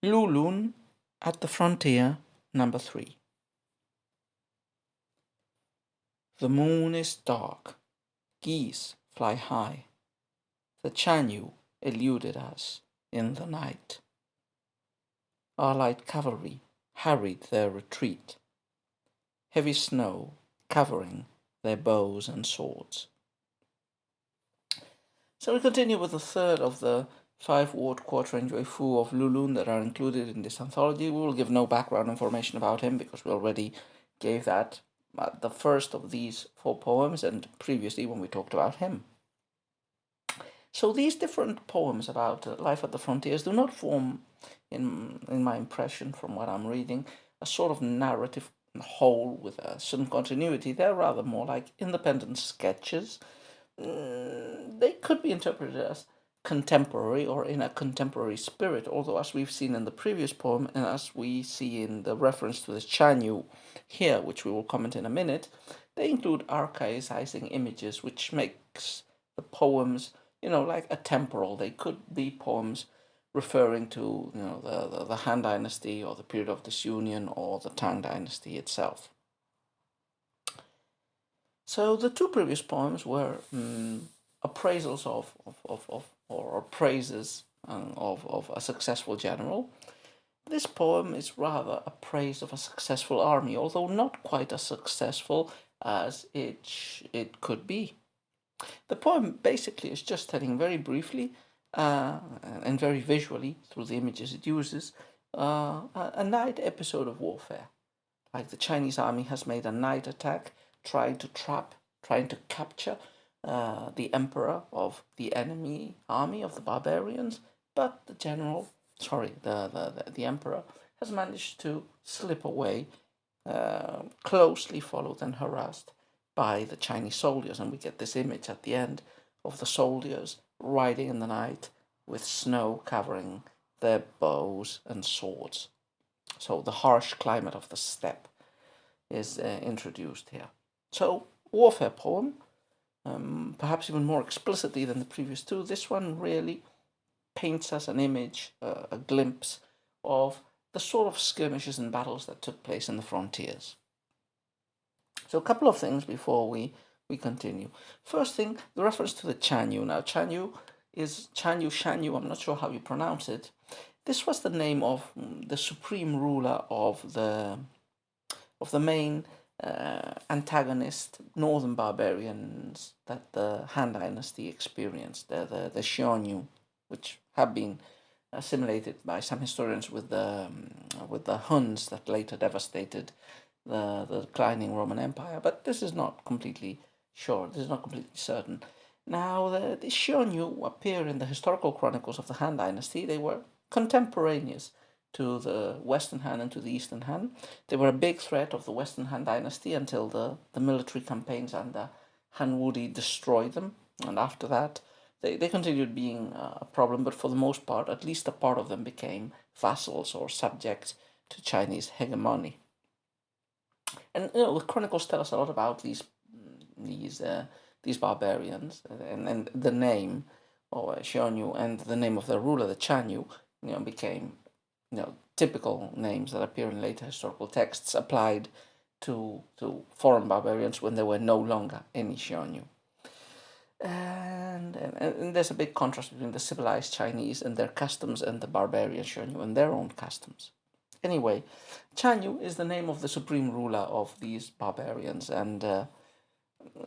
Lulun at the Frontier, number 3. The moon is dark, geese fly high. The Chanyu eluded us in the night. Our light cavalry harried their retreat, heavy snow covering their bows and swords. So we continue with the third of the 5-word quatrain Juefu of Lulun that are included in this anthology. We will give no background information about him because we already gave that at the first of these 4 poems and previously when we talked about him. So these different poems about life at the frontiers do not form, in my impression from what I'm reading, a sort of narrative whole with a certain continuity. They're rather more like independent sketches. They could be interpreted as contemporary or in a contemporary spirit, although as we've seen in the previous poem and as we see in the reference to the Chanyu here, which we will comment in a minute, they include archaicizing images, which makes the poems, like atemporal. They could be poems referring to, the Han Dynasty or the period of disunion or the Tang Dynasty itself. So the 2 previous poems were appraisals or praises of a successful general. This poem is rather a praise of a successful army, although not quite as successful as it could be. The poem basically is just telling very briefly and very visually through the images it uses a night episode of warfare. Like the Chinese army has made a night attack trying to capture the emperor of the enemy army of the barbarians, but the emperor has managed to slip away, closely followed and harassed by the Chinese soldiers, and we get this image at the end of the soldiers riding in the night with snow covering their bows and swords. So the harsh climate of the steppe is introduced here. So, warfare poem, perhaps even more explicitly than the previous 2, this one really paints us an image, a glimpse of the sort of skirmishes and battles that took place in the frontiers. So a couple of things before we continue. First thing, the reference to the Chanyu. Now, Chanyu is Shanyu, I'm not sure how you pronounce it. This was the name of the supreme ruler of the main antagonist northern barbarians that the Han Dynasty experienced, the Xiongnu, which have been assimilated by some historians with the Huns that later devastated the declining Roman Empire. But this is not completely sure. This is not completely certain. Now, the Xiongnu appear in the historical chronicles of the Han Dynasty. They were contemporaneous to the Western Han and to the Eastern Han. They were a big threat of the Western Han Dynasty until the military campaigns under Han Wudi destroyed them. And after that, they continued being a problem, but for the most part, at least a part of them became vassals or subject to Chinese hegemony. And the chronicles tell us a lot about these barbarians, and the name of Xiongnu and the name of their ruler, the Chanyu, became typical names that appear in later historical texts applied to foreign barbarians when there were no longer any Xiongnu. And there's a big contrast between the civilized Chinese and their customs and the barbarian Xiongnu and their own customs. Anyway, Chanyu is the name of the supreme ruler of these barbarians, and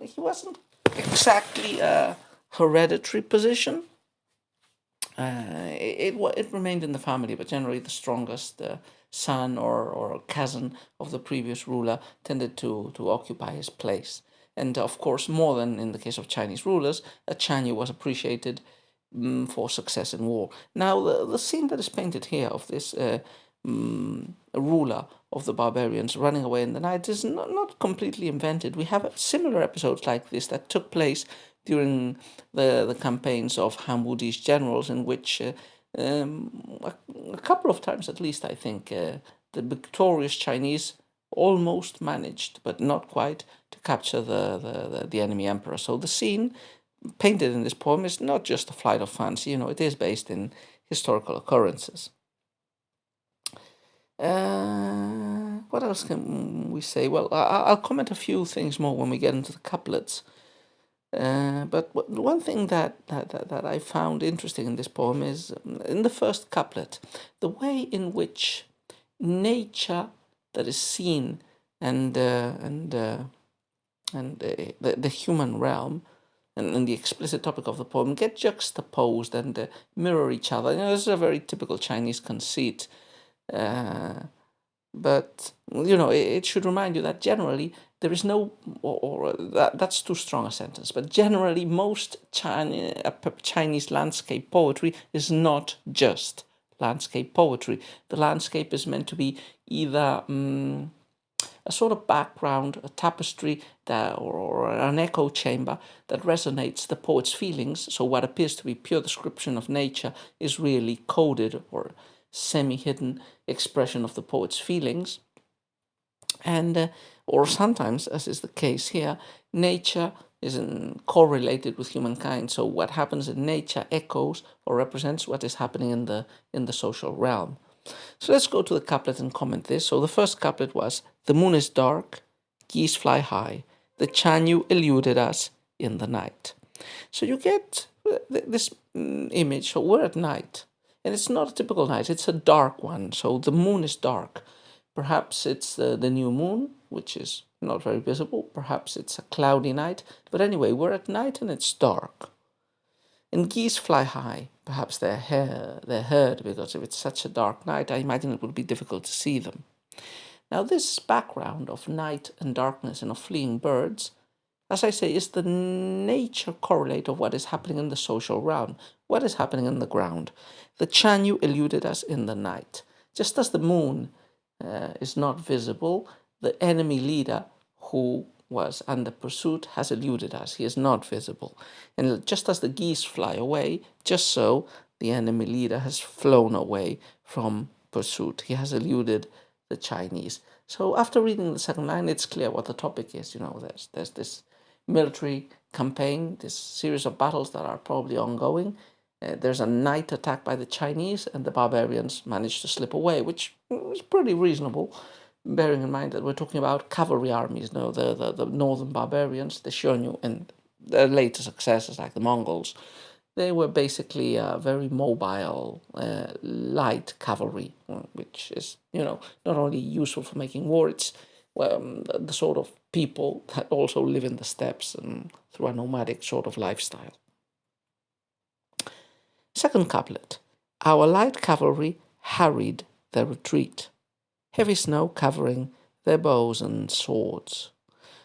he wasn't exactly a hereditary position. It remained in the family, but generally the strongest son or cousin of the previous ruler tended to occupy his place. And of course, more than in the case of Chinese rulers, a Chanyu was appreciated for success in war. Now, the scene that is painted here of this ruler of the barbarians running away in the night is not completely invented. We have similar episodes like this that took place during the campaigns of Han Wudi's generals, in which a couple of times at least, I think, the victorious Chinese almost managed, but not quite, to capture the enemy emperor. So the scene painted in this poem is not just a flight of fancy, it is based in historical occurrences. What else can we say? Well, I'll comment a few things more when we get into the couplets. But one thing that I found interesting in this poem is in the first couplet, the way in which nature that is seen and the human realm and the explicit topic of the poem get juxtaposed and mirror each other. This is a very typical Chinese conceit. But it should remind you that generally there is no, or that's too strong a sentence. But generally, most Chinese landscape poetry is not just landscape poetry. The landscape is meant to be either a sort of background, a tapestry or an echo chamber that resonates the poet's feelings. So what appears to be pure description of nature is really coded or semi-hidden expression of the poet's feelings. And or sometimes, as is the case here, nature is correlated with humankind. So what happens in nature echoes or represents what is happening in the social realm. So let's go to the couplet and comment this. So the first couplet was, the moon is dark, geese fly high, the Chanyu eluded us in the night. So you get this image. So we're at night, and it's not a typical night, it's a dark one. So the moon is dark. Perhaps it's the new moon, which is not very visible. Perhaps it's a cloudy night. But anyway, we're at night and it's dark. And geese fly high. Perhaps they're heard because if it's such a dark night, I imagine it would be difficult to see them. Now, this background of night and darkness and of fleeing birds, as I say, is the nature correlate of what is happening in the social realm, what is happening in the ground. The Chanyu eluded us in the night. Just as the moon is not visible, the enemy leader who was under pursuit has eluded us. He is not visible. And just as the geese fly away, just so the enemy leader has flown away from pursuit. He has eluded the Chinese. So after reading the second line, it's clear what the topic is. There's this military campaign, this series of battles that are probably ongoing. There's a night attack by the Chinese, and the barbarians manage to slip away, which is pretty reasonable, bearing in mind that we're talking about cavalry armies, the northern barbarians, the Xiongnu, and their later successors like the Mongols. They were basically a very mobile, light cavalry, which is, not only useful for making war, it's the sort of people that also live in the steppes and through a nomadic sort of lifestyle. Second couplet, our light cavalry harried their retreat, heavy snow covering their bows and swords.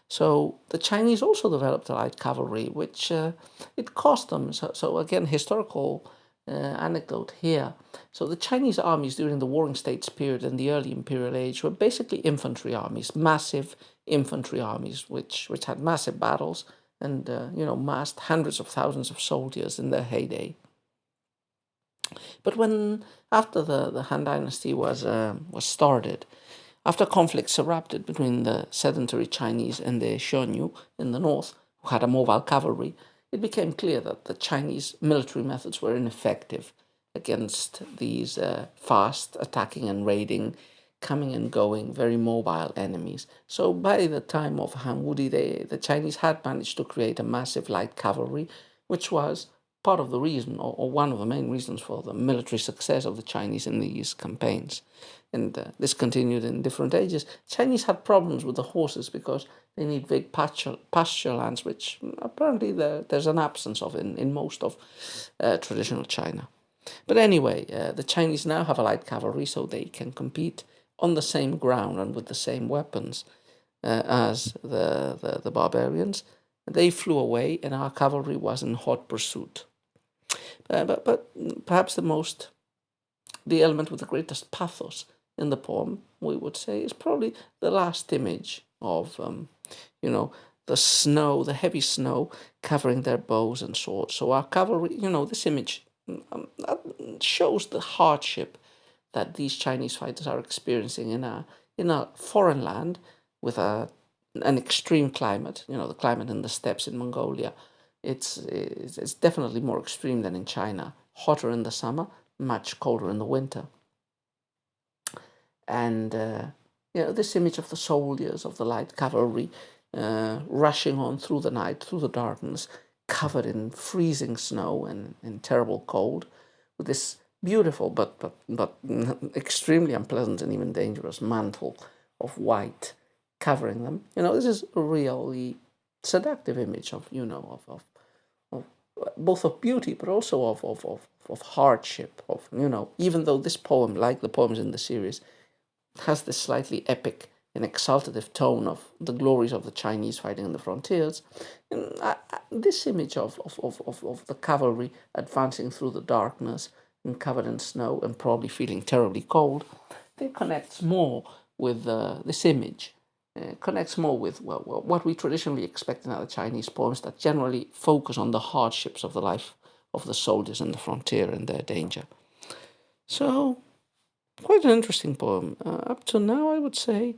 So the Chinese also developed a light cavalry, which it cost them. So again, historical anecdote here. So the Chinese armies during the Warring States period and the early imperial age were basically infantry armies, massive infantry armies, which had massive battles and massed hundreds of thousands of soldiers in their heyday. But after the Han Dynasty was started, after conflicts erupted between the sedentary Chinese and the Xiongnu in the north, who had a mobile cavalry, it became clear that the Chinese military methods were ineffective against these fast attacking and raiding, coming and going, very mobile enemies. So by the time of Han Wudi, the Chinese had managed to create a massive light cavalry, which was part of the reason, or one of the main reasons for the military success of the Chinese in these campaigns. And this continued in different ages. Chinese had problems with the horses because they need big pasture lands, which apparently there's an absence of in most of traditional China. But anyway, the Chinese now have a light cavalry, so they can compete on the same ground and with the same weapons as the barbarians. They flew away, and our cavalry was in hot pursuit. But perhaps the element with the greatest pathos in the poem, we would say, is probably the last image of, the snow, the heavy snow covering their bows and swords. So our cavalry, this image shows the hardship that these Chinese fighters are experiencing in a foreign land with an extreme climate. The climate in the steppes in Mongolia, it's definitely more extreme than in China. Hotter in the summer, much colder in the winter. And this image of the soldiers of the light cavalry rushing on through the night, through the darkness, covered in freezing snow and in terrible cold, with this beautiful but extremely unpleasant and even dangerous mantle of white covering them. This is a really seductive image of both of beauty, but also of hardship. Even though this poem, like the poems in the series, has this slightly epic and exaltative tone of the glories of the Chinese fighting on the frontiers, and this image of the cavalry advancing through the darkness and covered in snow and probably feeling terribly cold, it connects more with this image. Connects more with what we traditionally expect in other Chinese poems that generally focus on the hardships of the life of the soldiers in the frontier and their danger. So, quite an interesting poem. Up to now, I would say,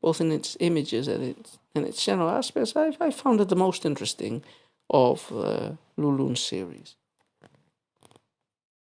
both in its images and its general aspects, I found it the most interesting of Lu Lun's series.